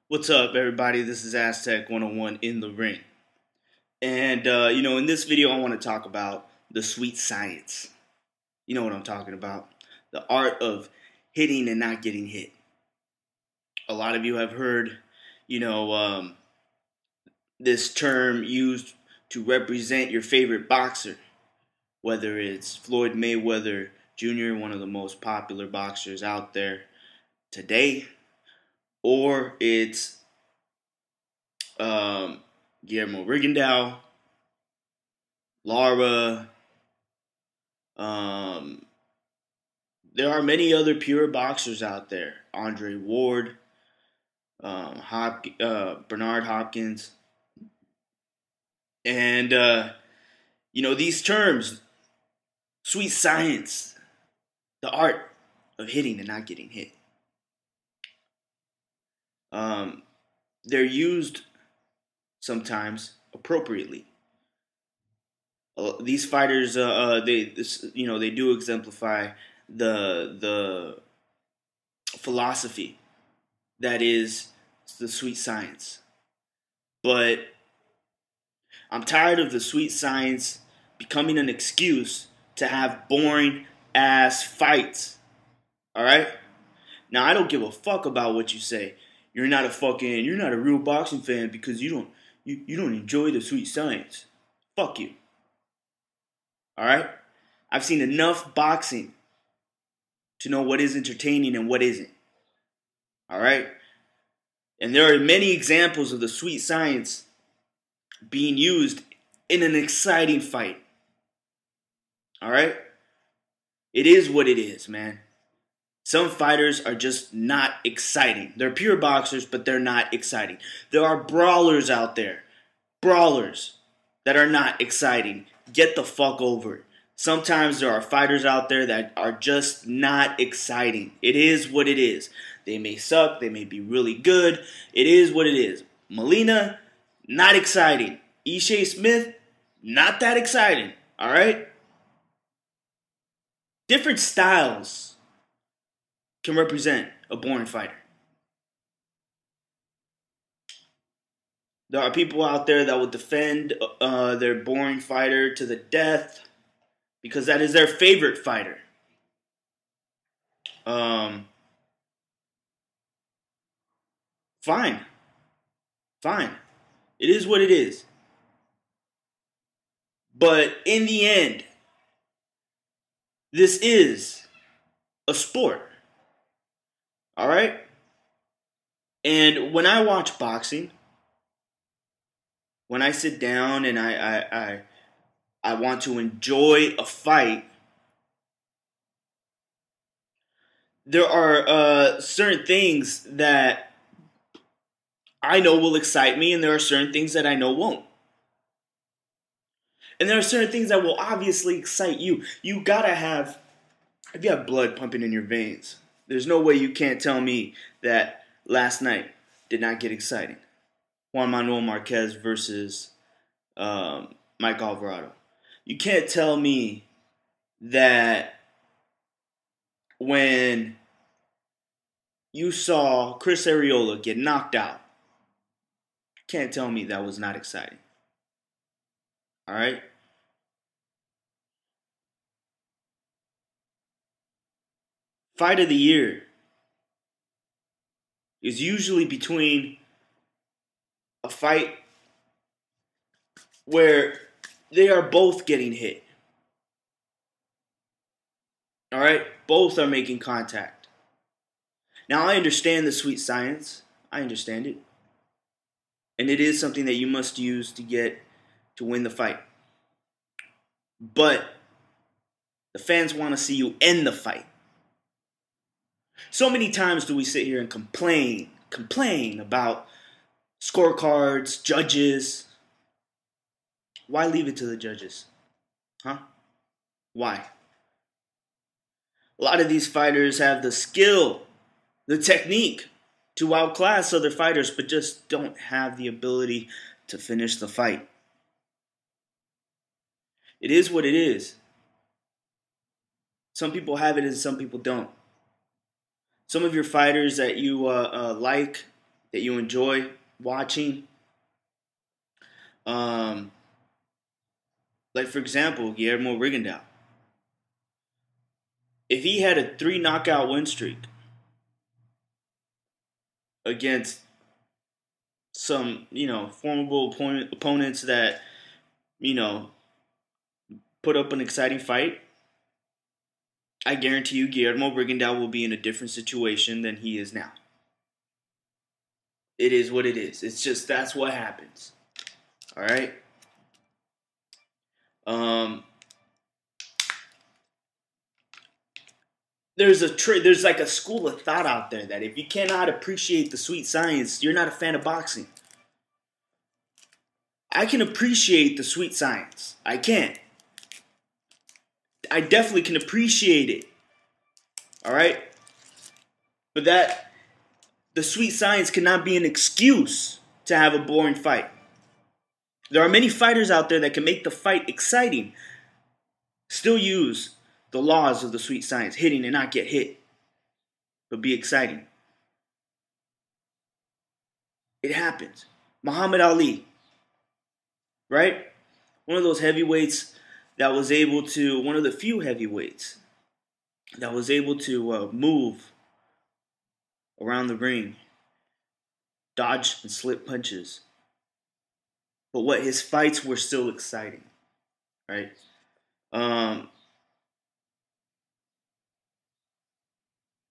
What's up, everybody? This is Aztec 101 in the ring. And in this video, I want to talk about the sweet science. You know what I'm talking about. The art of hitting and not getting hit. A lot of you have heard, you know, um, this term used to represent your favorite boxer, whether it's Floyd Mayweather Jr., one of the most popular boxers out there today, or it's um, Guillermo Rigondeaux, Lara. Um, there are many other pure boxers out there. Andre Ward, Bernard Hopkins, and these terms, sweet science, the art of hitting and not getting hit. Um, they're used sometimes appropriately. These fighters, they do exemplify the philosophy that is the sweet science. But I'm tired of the sweet science becoming an excuse to have boring ass fights. All right? Now I don't give a fuck about what you say. You're not a real boxing fan because you don't enjoy the sweet science. Fuck you. All right? I've seen enough boxing to know what is entertaining and what isn't. All right? And there are many examples of the sweet science being used in an exciting fight. All right? It is what it is, man. Some fighters are just not exciting. They're pure boxers, but they're not exciting. There are brawlers out there. Brawlers that are not exciting. Get the fuck over it. Sometimes there are fighters out there that are just not exciting. It is what it is. They may suck. They may be really good. It is what it is. Molina, not exciting. Ishe Smith, not that exciting. All right? Different styles can represent a boring fighter. There are people out there that will defend their boring fighter to the death because that is their favorite fighter. Fine. Fine. It is what it is. But in the end, this is a sport. All right? And when I watch boxing, when I sit down and I want to enjoy a fight, there are certain things that I know will excite me, and there are certain things that I know won't. And there are certain things that will obviously excite you. If you have blood pumping in your veins, there's no way you can't tell me that last night did not get exciting. Juan Manuel Marquez versus Mike Alvarado. You can't tell me that when you saw Chris Arreola get knocked out, you can't tell me that was not exciting. All right? Fight of the year is usually between a fight where they are both getting hit. All right? Both are making contact. Now, I understand the sweet science. I understand it. And it is something that you must use to win the fight. But the fans want to see you end the fight. So many times do we sit here and complain about scorecards, judges. Why leave it to the judges? Huh? Why? A lot of these fighters have the skill, the technique to outclass other fighters, but just don't have the ability to finish the fight. It is what it is. Some people have it and some people don't. Some of your fighters that you like, that you enjoy watching. Um, like for example, Guillermo Rigondeaux. If he had a 3 knockout win streak against some, formidable opponents that, you know, put up an exciting fight, I guarantee you Guillermo Rigondeaux will be in a different situation than he is now. It is what it is. It's just that's what happens. All right. There's like a school of thought out there that if you cannot appreciate the sweet science, you're not a fan of boxing. I can appreciate the sweet science. I can. I definitely can appreciate it. All right? But the sweet science cannot be an excuse to have a boring fight. There are many fighters out there that can make the fight exciting, still use the laws of the sweet science, hitting and not get hit, but be exciting. It happens. Muhammad Ali, right? One of those heavyweights that was able to, one of the few heavyweights that was able to move around the ring, dodge and slip punches. But what his fights were still exciting, right?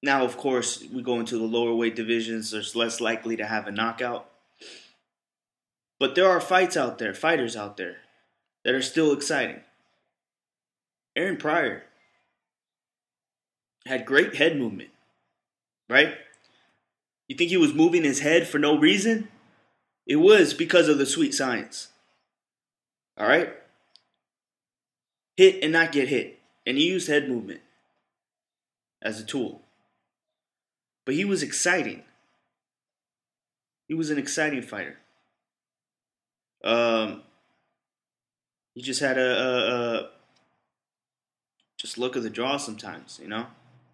Now, of course, we go into the lower weight divisions. There's less likely to have a knockout. But there are fighters out there that are still exciting. Aaron Pryor had great head movement, right? You think he was moving his head for no reason? It was because of the sweet science. All right? Hit and not get hit. And he used head movement as a tool. But he was exciting. He was an exciting fighter. He just had just luck of the draw sometimes,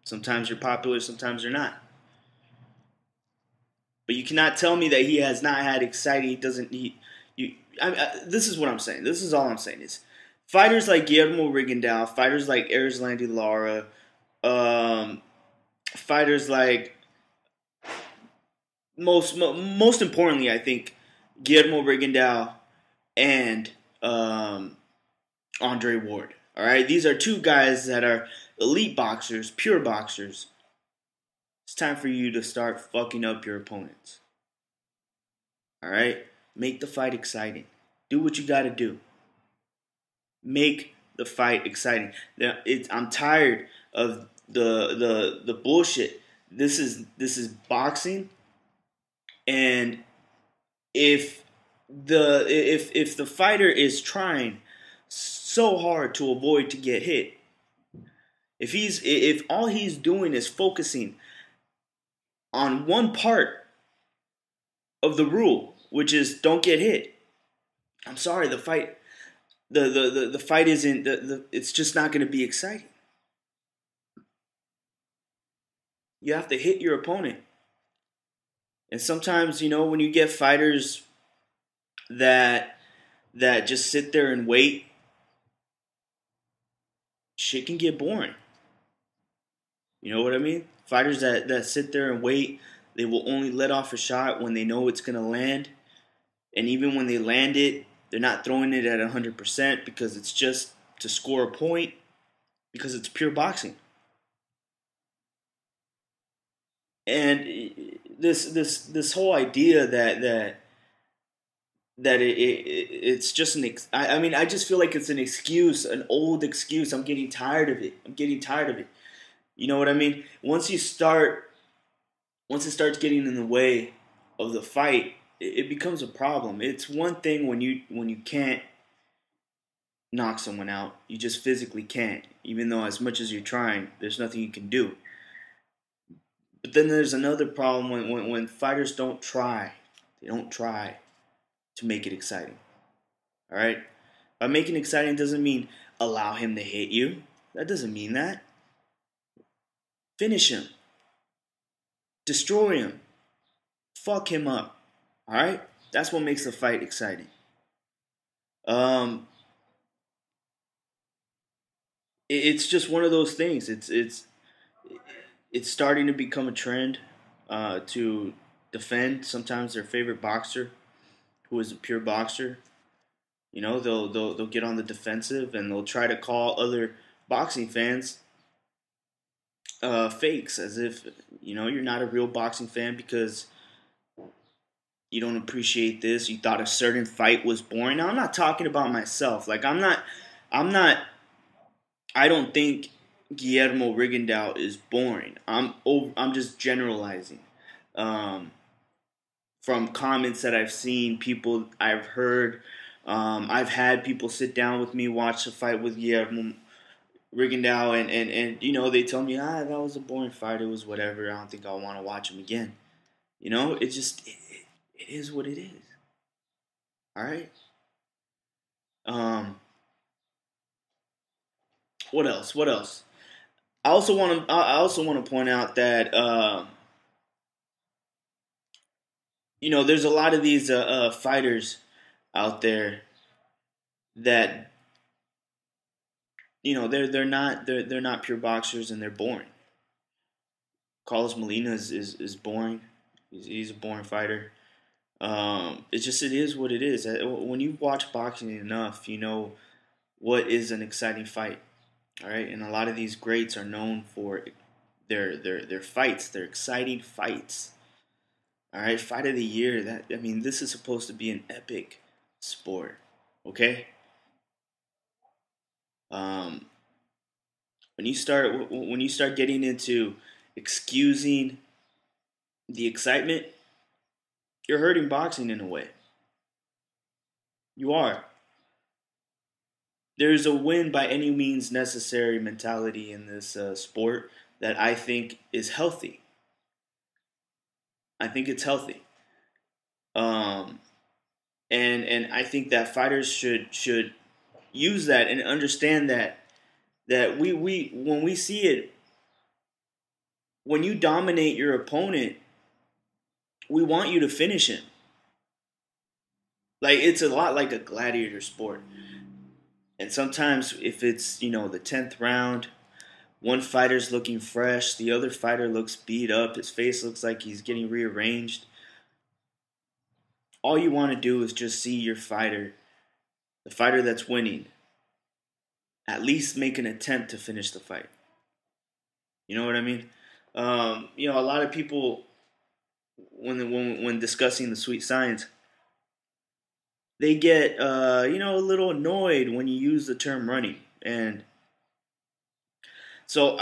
Sometimes you're popular, sometimes you're not. But you cannot tell me that he has not had exciting. This is what I'm saying. This is all I'm saying is fighters like Guillermo Rigondeaux, fighters like Erislandy Lara, fighters like most importantly, I think Guillermo Rigondeaux and Andre Ward. All right, these are two guys that are elite boxers, pure boxers. It's time for you to start fucking up your opponents. All right, make the fight exciting. Do what you got to do. Make the fight exciting. I'm tired of the bullshit. This is boxing, and if the fighter is trying so hard to avoid to get hit, if all he's doing is focusing on one part of the rule, which is don't get hit, I'm sorry, the fight isn't it's just not going to be exciting. You have to hit your opponent. And sometimes, when you get fighters that just sit there and wait, shit can get boring. You know what I mean? Fighters that sit there and wait, they will only let off a shot when they know it's going to land. And even when they land it, they're not throwing it at 100% because it's just to score a point, because it's pure boxing. And this whole idea that it's just I just feel like it's an excuse, an old excuse. I'm getting tired of it. You know what I mean? Once it starts getting in the way of the fight, it becomes a problem. It's one thing when you can't knock someone out. You just physically can't. Even though as much as you're trying, there's nothing you can do. But then there's another problem when fighters don't try. They don't try to make it exciting. All right? By making it exciting doesn't mean allow him to hit you. That doesn't mean that. Finish him. Destroy him. fuck him up. All right, that's what makes the fight exciting. Um, it's just one of those things. It's starting to become a trend to defend sometimes their favorite boxer, who is a pure boxer. You know, they'll get on the defensive and they'll try to call other boxing fans fakes, as if you're not a real boxing fan because you don't appreciate this. You thought a certain fight was boring. Now I'm not talking about myself. Like I'm not. I don't think Guillermo Rigondeaux is boring. I'm just generalizing. Um, from comments that I've seen, people I've heard, I've had people sit down with me, watch a fight with Guillermo Rigondeaux, and they tell me, that was a boring fight. It was whatever. I don't think I'll want to watch him again. It is what it is. All right. Um, what else? What else? I also want to point out that there's a lot of these fighters out there that they're not pure boxers and they're boring. Carlos Molina is boring. He's a boring fighter. It is what it is. When you watch boxing enough, you know what is an exciting fight. All right, and a lot of these greats are known for their fights, their exciting fights. All right, fight of the year. This is supposed to be an epic sport. Okay. Um, when you start getting into excusing the excitement, you're hurting boxing in a way. You are. There's a win by any means necessary mentality in this sport that I think is healthy. I think it's healthy. Um, and I think that fighters should use that and understand that we when we see it, when you dominate your opponent, we want you to finish him. Like, it's a lot like a gladiator sport. And sometimes if it's, the 10th round, one fighter's looking fresh, the other fighter looks beat up, his face looks like he's getting rearranged. All you want to do is just see your fighter, the fighter that's winning, at least make an attempt to finish the fight. You know what I mean? A lot of people, when discussing the sweet science, they get a little annoyed when you use the term running. And so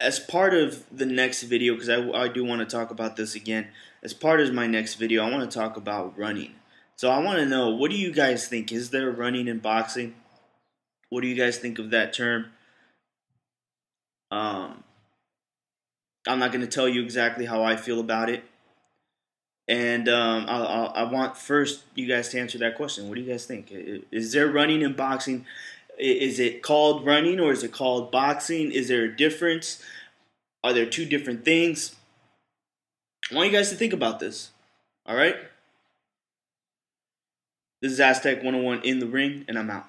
as part of the next video, because I do want to talk about this again, as part of my next video, I want to talk about running. So I want to know, what do you guys think? Is there running in boxing? What do you guys think of that term? Um, I'm not going to tell you exactly how I feel about it. And I want first you guys to answer that question. What do you guys think? Is there running in boxing? Is it called running or is it called boxing? Is there a difference? Are there two different things? I want you guys to think about this. All right? This is Aztec 101 in the ring, and I'm out.